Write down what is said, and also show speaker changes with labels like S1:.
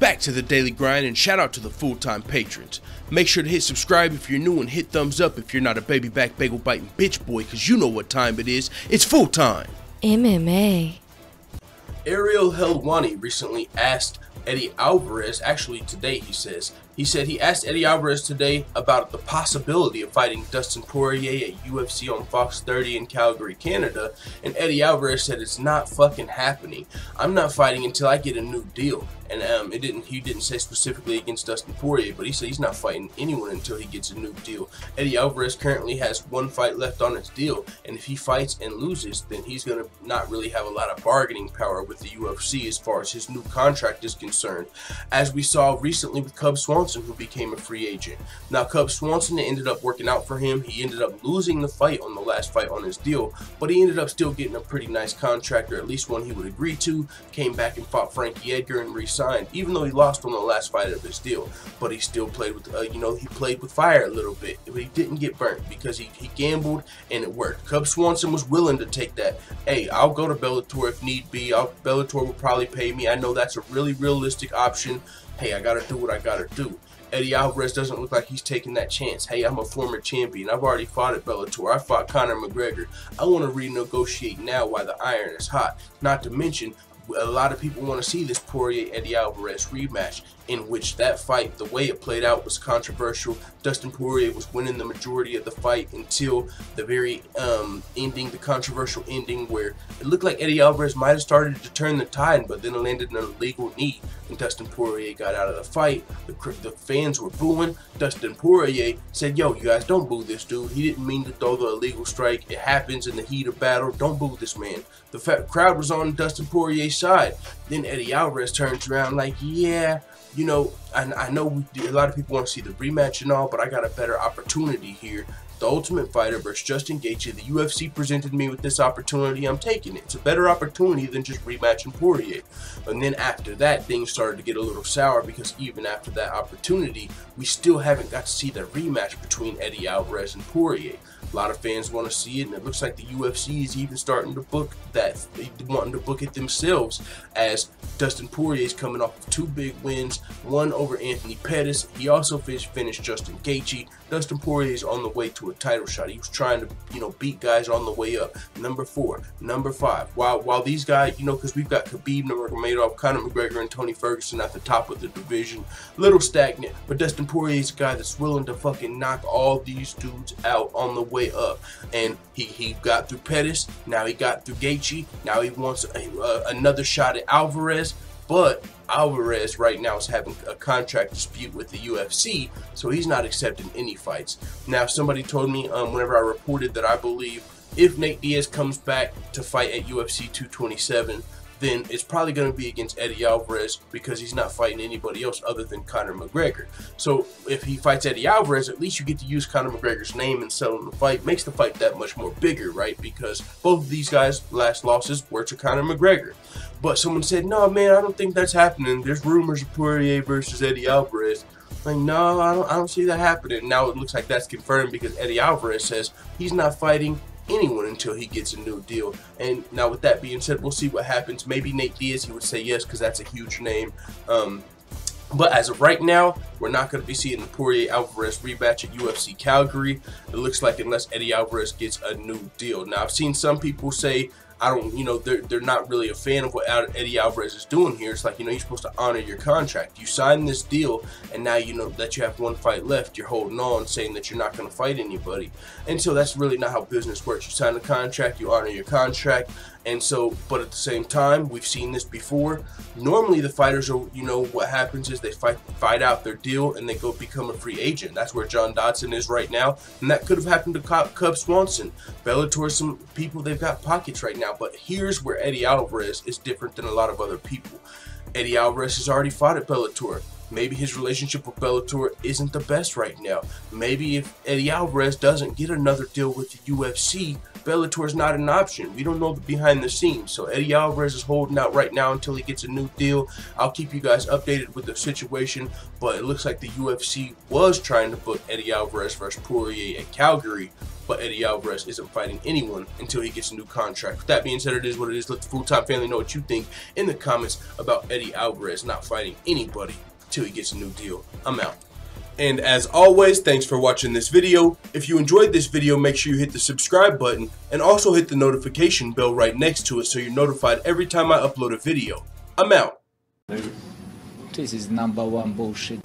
S1: Back to the daily grind, and shout out to the full-time patrons. Make sure to hit subscribe if you're new and hit thumbs up if you're not a baby back bagel biting bitch boy, cause you know what time it is. It's full time.
S2: MMA.
S1: Ariel Helwani recently asked Eddie Alvarez, actually today he said he asked Eddie Alvarez today about the possibility of fighting Dustin Poirier at UFC on Fox 30 in Calgary, Canada, and Eddie Alvarez said it's not fucking happening. I'm not fighting until I get a new deal. And he didn't say specifically against Dustin Poirier, but he said he's not fighting anyone until he gets a new deal. Eddie Alvarez currently has one fight left on his deal, and if he fights and loses, then he's gonna not really have a lot of bargaining power with the UFC as far as his new contract is concerned, as we saw recently with Cub Swanson, who became a free agent. Now, Cub Swanson, it ended up working out for him. He ended up losing the fight on the last fight on his deal, but he ended up still getting a pretty nice contract, or at least one he would agree to. Came back and fought Frankie Edgar and re-signed, even though he lost on the last fight of his deal. But he still played with, he played with fire a little bit, but he didn't get burnt because he gambled and it worked. Cub Swanson was willing to take that. Hey, I'll go to Bellator if need be. Bellator will probably pay me. I know that's a really realistic option. Hey, I gotta do what I gotta do. Eddie Alvarez doesn't look like he's taking that chance. Hey, I'm a former champion. I've already fought at Bellator. I fought Conor McGregor. I want to renegotiate now while the iron is hot. Not to mention, a lot of people want to see this Poirier-Eddie Alvarez rematch, in which that fight, the way it played out, was controversial. Dustin Poirier was winning the majority of the fight until the very ending, the controversial ending, where it looked like Eddie Alvarez might have started to turn the tide, but then it landed in an illegal knee, and Dustin Poirier got out of the fight. The fans were booing. Dustin Poirier said, yo, you guys, don't boo this dude. He didn't mean to throw the illegal strike. It happens in the heat of battle. Don't boo this man. The crowd was on Dustin Poirier's side. Then Eddie Alvarez turns around like, yeah, you know, I know a lot of people want to see the rematch and all, but I got a better opportunity here. The Ultimate Fighter versus Justin Gaethje. The UFC presented me with this opportunity. I'm taking it. It's a better opportunity than just rematching Poirier. And then after that, things started to get a little sour, because even after that opportunity, we still haven't got to see the rematch between Eddie Alvarez and Poirier. A lot of fans want to see it, and it looks like the UFC is even starting to book that, wanting to book it themselves, as Dustin Poirier is coming off of 2 big wins, one over Anthony Pettis. He also finished Justin Gaethje. Dustin Poirier is on the way to a title shot. He was trying to, beat guys on the way up. Number 4, number 5. While these guys, because we've got Khabib Nurmagomedov, Conor McGregor, and Tony Ferguson at the top of the division, little stagnant. But Dustin Poirier is a guy that's willing to fucking knock all these dudes out on the way up. And he got through Pettis. Now he got through Gaethje. Now he wants another shot at Alvarez. But Alvarez right now is having a contract dispute with the UFC, so he's not accepting any fights. Now, somebody told me whenever I reported that I believe if Nate Diaz comes back to fight at UFC 227, then it's probably going to be against Eddie Alvarez, because he's not fighting anybody else other than Conor McGregor. So if he fights Eddie Alvarez, at least you get to use Conor McGregor's name and sell him the fight. Makes the fight that much more bigger, right? Because both of these guys' last losses were to Conor McGregor. But someone said, no, man, I don't think that's happening. There's rumors of Poirier versus Eddie Alvarez. Like, no, I don't see that happening. Now it looks like that's confirmed, because Eddie Alvarez says he's not fighting anyone until he gets a new deal. And now, with that being said, we'll see what happens. Maybe Nate Diaz, he would say yes, because that's a huge name. But as of right now, we're not going to be seeing the Poirier-Alvarez rematch at UFC Calgary. It looks like, unless Eddie Alvarez gets a new deal. Now, I've seen some people say, they're not really a fan of what Eddie Alvarez is doing here. It's like, you're supposed to honor your contract. You signed this deal, and now that you have one fight left, you're holding on, saying that you're not going to fight anybody. And so that's really not how business works. You sign a contract, you honor your contract. And so, but at the same time, we've seen this before. Normally the fighters are, what happens is they fight out their deal and they go become a free agent. That's where John Dodson is right now. And that could have happened to Cub Swanson. Bellator, some people, they've got pockets right now. But here's where Eddie Alvarez is different than a lot of other people. Eddie Alvarez has already fought at Bellator. Maybe his relationship with Bellator isn't the best right now. Maybe if Eddie Alvarez doesn't get another deal with the UFC, Bellator is not an option. We don't know the behind the scenes. So Eddie Alvarez is holding out right now until he gets a new deal. I'll keep you guys updated with the situation, but it looks like the UFC was trying to book Eddie Alvarez versus Poirier at Calgary, but Eddie Alvarez isn't fighting anyone until he gets a new contract. With that being said, it is what it is. Let the full-time family know what you think in the comments about Eddie Alvarez not fighting anybody until he gets a new deal. I'm out. And as always, thanks for watching this video. If you enjoyed this video, make sure you hit the subscribe button and also hit the notification bell right next to it so you're notified every time I upload a video. I'm out.
S2: This is #1 bullshit.